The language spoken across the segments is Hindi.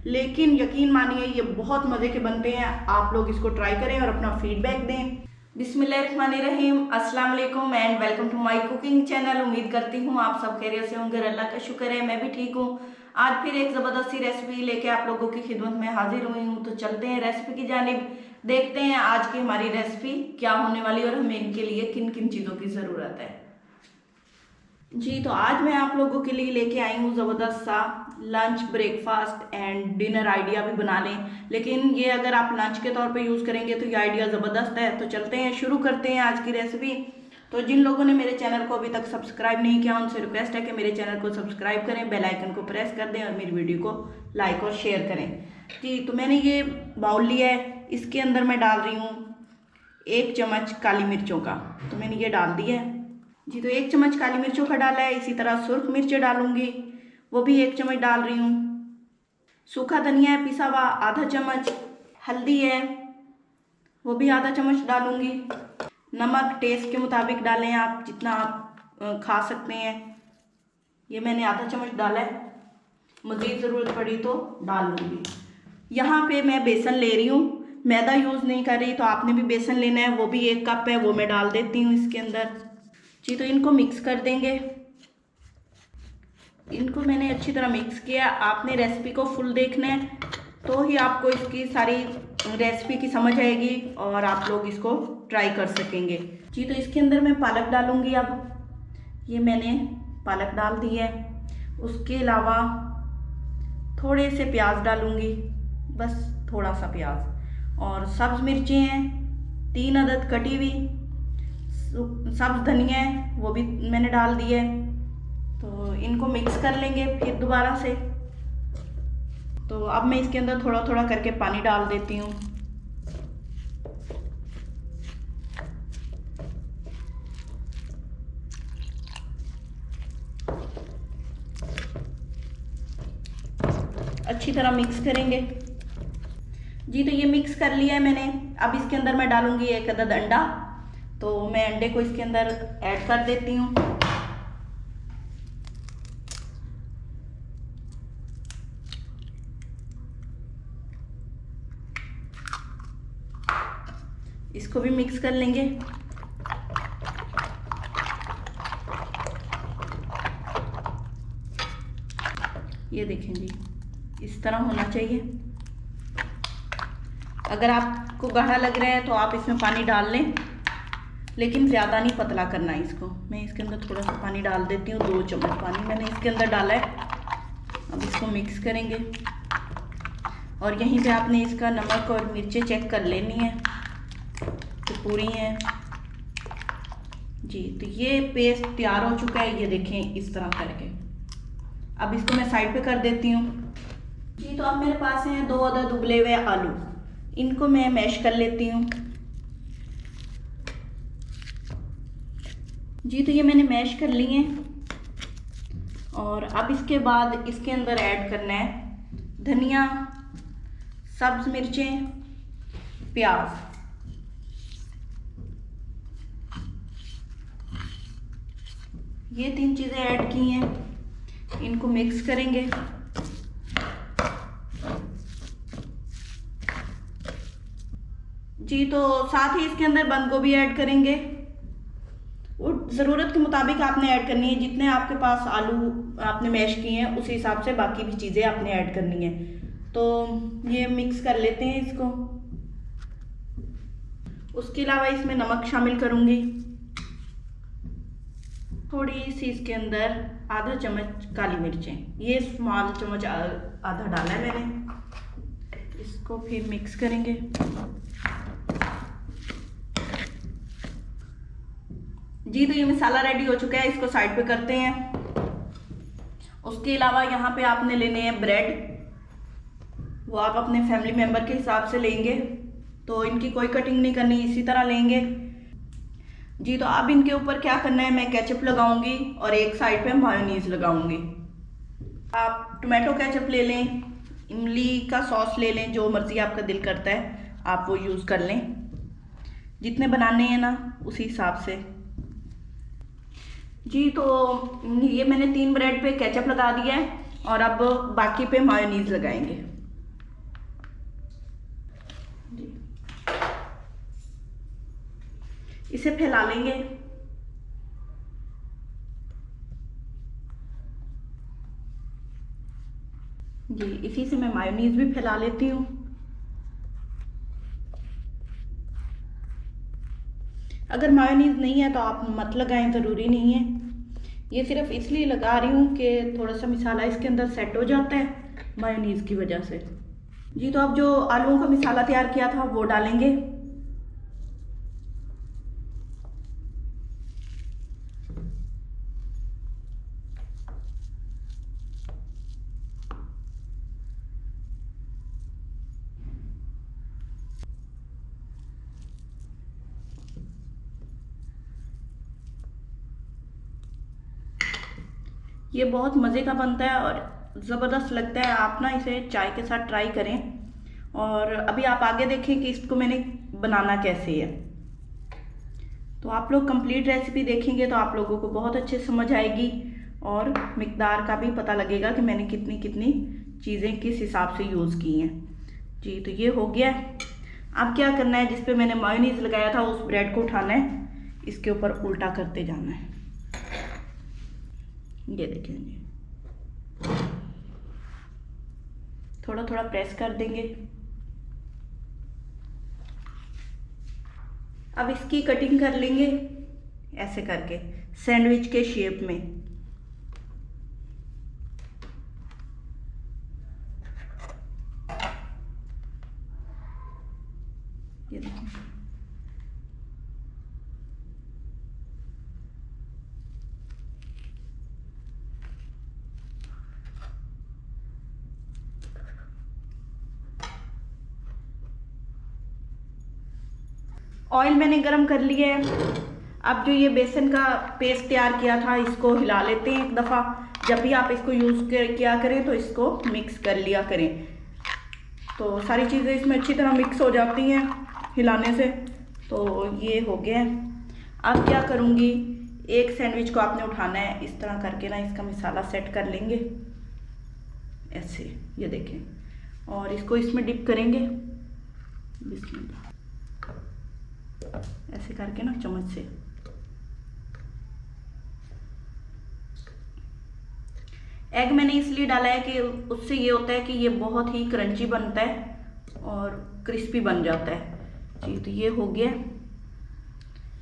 लेकिन यकीन मानिए ये बहुत मज़े के बनते हैं। आप लोग इसको ट्राई करें और अपना फीडबैक दें। बिस्मिल्लाहिर्रहमानिर्रहीम, अस्सलाम वालेकुम and welcome to my cooking channel. उम्मीद करती हूँ आप सब खैरियत से होंगे, अल्लाह का शुक्र है मैं भी ठीक हूँ। आज फिर एक ज़बरदस्ती रेसिपी लेके आप लोगों की खिदमत में हाजिर हुई हूँ। तो चलते हैं रेसिपी की जानिब, देखते हैं आज की हमारी रेसिपी क्या होने वाली है और हमें इनके लिए किन किन चीज़ों की ज़रूरत है। जी तो आज मैं आप लोगों के लिए लेके आई हूँ ज़बरदस्त सा lunch, breakfast and dinner idea भी बना लें। लेकिन ये अगर आप लंच के तौर पे यूज़ करेंगे तो ये आइडिया ज़बरदस्त है। तो चलते हैं, शुरू करते हैं आज की रेसिपी। तो जिन लोगों ने मेरे चैनल को अभी तक सब्सक्राइब नहीं किया उनसे रिक्वेस्ट है कि मेरे चैनल को सब्सक्राइब करें, बेल आइकन को प्रेस कर दें और मेरी वीडियो को लाइक और शेयर करें। जी तो मैंने ये बाउल लिया है, इसके अंदर मैं डाल रही हूँ 1 चम्मच काली मिर्चों का। तो मैंने ये डाल दिया है। जी तो 1 चम्मच काली मिर्चों का डाला है। इसी तरह सुर्ख मिर्च डालूंगी, वो भी 1 चम्मच डाल रही हूँ। सूखा धनिया है पिसा हुआ आधा चम्मच। हल्दी है वो भी आधा चम्मच डालूंगी। नमक टेस्ट के मुताबिक डालें, आप जितना आप खा सकते हैं। ये मैंने आधा चम्मच डाला है, मज़ीद ज़रूरत पड़ी तो डाल लूँगी। यहाँ पे मैं बेसन ले रही हूँ, मैदा यूज़ नहीं कर रही। तो आपने भी बेसन लेना है, वो भी 1 कप है, वो मैं डाल देती हूँ इसके अंदर। जी तो इनको मिक्स कर देंगे। इनको मैंने अच्छी तरह मिक्स किया। आपने रेसिपी को फुल देखना है तो ही आपको इसकी सारी रेसिपी की समझ आएगी और आप लोग इसको ट्राई कर सकेंगे। जी तो इसके अंदर मैं पालक डालूंगी। अब ये मैंने पालक डाल दी है। उसके अलावा थोड़े से प्याज डालूंगी, बस थोड़ा सा प्याज। और सब्ज़ मिर्चें हैं 3 अदद कटी हुई। सब्ज़ धनिया है वो भी मैंने डाल दिया है। तो इनको मिक्स कर लेंगे फिर दोबारा से। तो अब मैं इसके अंदर थोड़ा थोड़ा करके पानी डाल देती हूँ। अच्छी तरह मिक्स करेंगे। जी तो ये मिक्स कर लिया है मैंने। अब इसके अंदर मैं डालूंगी 1 अदद अंडा। तो मैं अंडे को इसके अंदर ऐड कर देती हूँ। इसको भी मिक्स कर लेंगे। ये देखें जी, इस तरह होना चाहिए। अगर आपको गाढ़ा लग रहा है तो आप इसमें पानी डाल लें, लेकिन ज़्यादा नहीं पतला करना है इसको। मैं इसके अंदर थोड़ा सा पानी डाल देती हूँ, 2 चम्मच पानी मैंने इसके अंदर डाला है। अब इसको मिक्स करेंगे और यहीं पे आपने इसका नमक और मिर्चें चेक कर लेनी है तो पूरी हैं। जी तो ये पेस्ट तैयार हो चुका है, ये देखें इस तरह करके। अब इसको मैं साइड पे कर देती हूँ। जी तो अब मेरे पास हैं 2 अदद उबले हुए आलू, इनको मैं मैश कर लेती हूँ। जी तो ये मैंने मैश कर लिए हैं। और अब इसके बाद इसके अंदर ऐड करना है धनिया, सब्ज़ मिर्चें, प्याज। ये 3 चीज़ें ऐड की हैं, इनको मिक्स करेंगे। जी तो साथ ही इसके अंदर बंद गोभी ऐड करेंगे। वो ज़रूरत के मुताबिक आपने ऐड करनी है, जितने आपके पास आलू आपने मैश किए हैं उस हिसाब से बाकी भी चीज़ें आपने ऐड करनी है। तो ये मिक्स कर लेते हैं इसको। उसके अलावा इसमें नमक शामिल करूँगी, थोड़ी सी इसके अंदर आधा चम्मच काली मिर्चें, ये स्मॉल चम्मच आधा डाला है मैंने। इसको फिर मिक्स करेंगे। जी तो ये मसाला रेडी हो चुका है, इसको साइड पे करते हैं। उसके अलावा यहाँ पे आपने लेने हैं ब्रेड, वो आप अपने फैमिली मेम्बर के हिसाब से लेंगे। तो इनकी कोई कटिंग नहीं करनी, इसी तरह लेंगे। जी तो अब इनके ऊपर क्या करना है, मैं केचप लगाऊंगी और एक साइड पे मायोनीज लगाऊंगी। आप टोमेटो केचप ले लें, इमली का सॉस ले लें, जो मर्ज़ी आपका दिल करता है आप वो यूज़ कर लें। जितने बनाने हैं ना उसी हिसाब से। जी तो ये मैंने 3 ब्रेड पे केचप लगा दिया है और अब बाकी पे मायोनीज़ लगाएंगे। जी इसे फैला लेंगे। जी इसी से मैं मायोनीज भी फैला लेती हूँ। अगर मायोनीज नहीं है तो आप मत लगाएं, ज़रूरी नहीं है। ये सिर्फ इसलिए लगा रही हूँ कि थोड़ा सा मसाला इसके अंदर सेट हो जाता है मायोनीज की वजह से। जी तो अब जो आलूओं का मसाला तैयार किया था वो डालेंगे। ये बहुत मज़े का बनता है और ज़बरदस्त लगता है। आप ना इसे चाय के साथ ट्राई करें। और अभी आप आगे देखें कि इसको मैंने बनाना कैसे है। तो आप लोग कंप्लीट रेसिपी देखेंगे तो आप लोगों को बहुत अच्छे समझ आएगी और मिकदार का भी पता लगेगा कि मैंने कितनी कितनी चीज़ें किस हिसाब से यूज़ की हैं। जी तो ये हो गया। अब क्या करना है, जिस पे मैंने मायोनीज लगाया था उस ब्रेड को उठाना है, इसके ऊपर उल्टा करते जाना है। ये देखें जी, थोड़ा थोड़ा प्रेस कर देंगे। अब इसकी कटिंग कर लेंगे ऐसे करके सैंडविच के शेप में। ये देखें, ऑयल मैंने गरम कर लिया है। अब जो ये बेसन का पेस्ट तैयार किया था इसको हिला लेते हैं एक दफ़ा। जब भी आप इसको यूज़ किया करें तो इसको मिक्स कर लिया करें, तो सारी चीज़ें इसमें अच्छी तरह मिक्स हो जाती हैं हिलाने से। तो ये हो गया। अब क्या करूँगी, एक सैंडविच को आपने उठाना है इस तरह करके ना, इसका मसाला सेट कर लेंगे ऐसे, ये देखें, और इसको इसमें डिप करेंगे बिस्मिल्लाह, ऐसे करके ना चम्मच से। एग मैंने इसलिए डाला है कि उससे ये होता है कि ये बहुत ही क्रंची बनता है और क्रिस्पी बन जाता है। जी तो ये हो गया।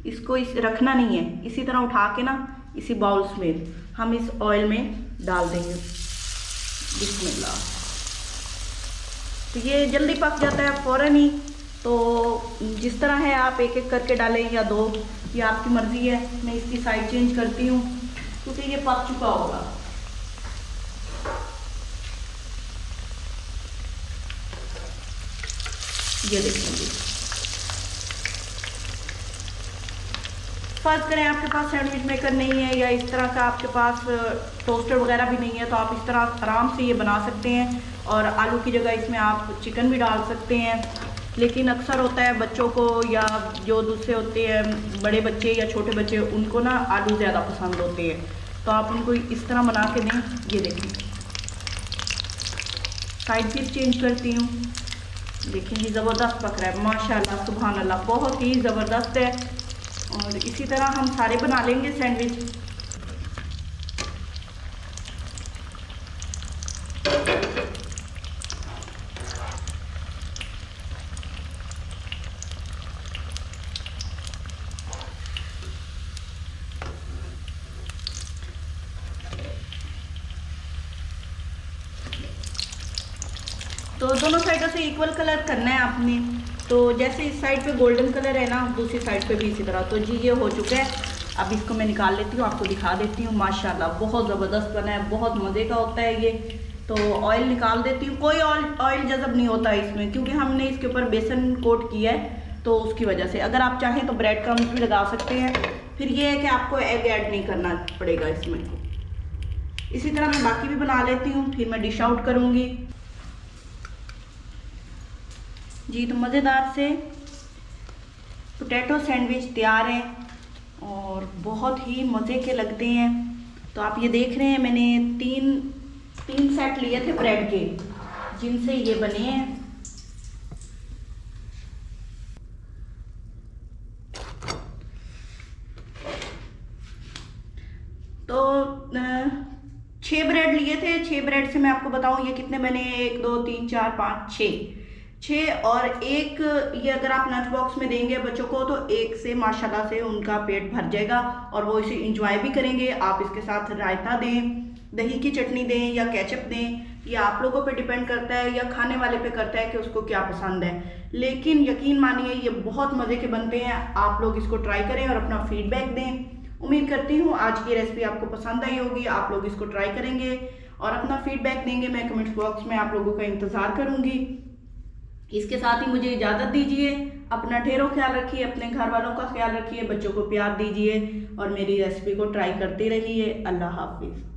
इसको रखना नहीं है, इसी तरह उठा के ना इसी बाउल्स में हम इस ऑयल में डाल देंगे बिस्मिल्लाह। तो ये जल्दी पक जाता है फ़ौरन ही। तो जिस तरह है आप एक एक करके डालें या दो, ये आपकी मर्ज़ी है। मैं इसकी साइड चेंज करती हूँ क्योंकि ये पक चुका होगा। ये देखेंगे, फर्ज करें आपके पास सैंडविच मेकर नहीं है या इस तरह का आपके पास टोस्टर वगैरह भी नहीं है, तो आप इस तरह आराम से ये बना सकते हैं। और आलू की जगह इसमें आप चिकन भी डाल सकते हैं। लेकिन अक्सर होता है बच्चों को या जो दूसरे होते हैं बड़े बच्चे या छोटे बच्चे, उनको ना आलू ज़्यादा पसंद होते हैं, तो आप उनको इस तरह बना के दें। ये देखें, साइड फिर चेंज करती हूँ। देखिए जी ज़बरदस्त पक रहा है माशाल्लाह सुभान अल्लाह, बहुत ही ज़बरदस्त है। और इसी तरह हम सारे बना लेंगे सैंडविच। तो दोनों साइडों से इक्वल कलर करना है आपने। तो जैसे इस साइड पे गोल्डन कलर है ना, दूसरी साइड पे भी इसी तरह। तो जी ये हो चुका है। अब इसको मैं निकाल लेती हूँ, आपको दिखा देती हूँ। माशाल्लाह बहुत ज़बरदस्त बना है, बहुत मज़े का होता है ये। तो ऑयल निकाल देती हूँ। कोई ऑयल जज़ब नहीं होता इसमें, क्योंकि हमने इसके ऊपर बेसन कोट किया है, तो उसकी वजह से। अगर आप चाहें तो ब्रेड क्रम्स भी लगा सकते हैं। फिर ये है कि आपको एग ऐड नहीं करना पड़ेगा इसमें। इसी तरह मैं बाकी भी बना लेती हूँ, फिर मैं डिश आउट करूँगी। जी तो मज़ेदार से पोटैटो सैंडविच तैयार है और बहुत ही मज़े के लगते हैं। तो आप ये देख रहे हैं, मैंने तीन सेट लिए थे ब्रेड के, जिनसे ये बने हैं। थे 6 ब्रेड से मैं आपको बताऊं ये कितने बने, 1 2 3 4 5 6 और एक ये अगर आप लंच बॉक्स में देंगे बच्चों को तो एक से माशाल्लाह से उनका पेट भर जाएगा और वो इसे इंजॉय भी करेंगे। आप इसके साथ रायता दें, दही की चटनी दें या केचप दें, ये आप लोगों पे डिपेंड करता है या खाने वाले पे करता है कि उसको क्या पसंद है। लेकिन यकीन मानिए ये बहुत मज़े के बनते हैं। आप लोग इसको ट्राई करें और अपना फीडबैक दें। उम्मीद करती हूँ आज की रेसिपी आपको पसंद आई होगी, आप लोग इसको ट्राई करेंगे और अपना फीडबैक देंगे। मैं कमेंट्स बॉक्स में आप लोगों का इंतज़ार करूँगी। इसके साथ ही मुझे इजाज़त दीजिए। अपना ढेरों ख्याल रखिए, अपने घर वालों का ख्याल रखिए, बच्चों को प्यार दीजिए और मेरी रेसिपी को ट्राई करते रहिए। अल्लाह हाफिज़।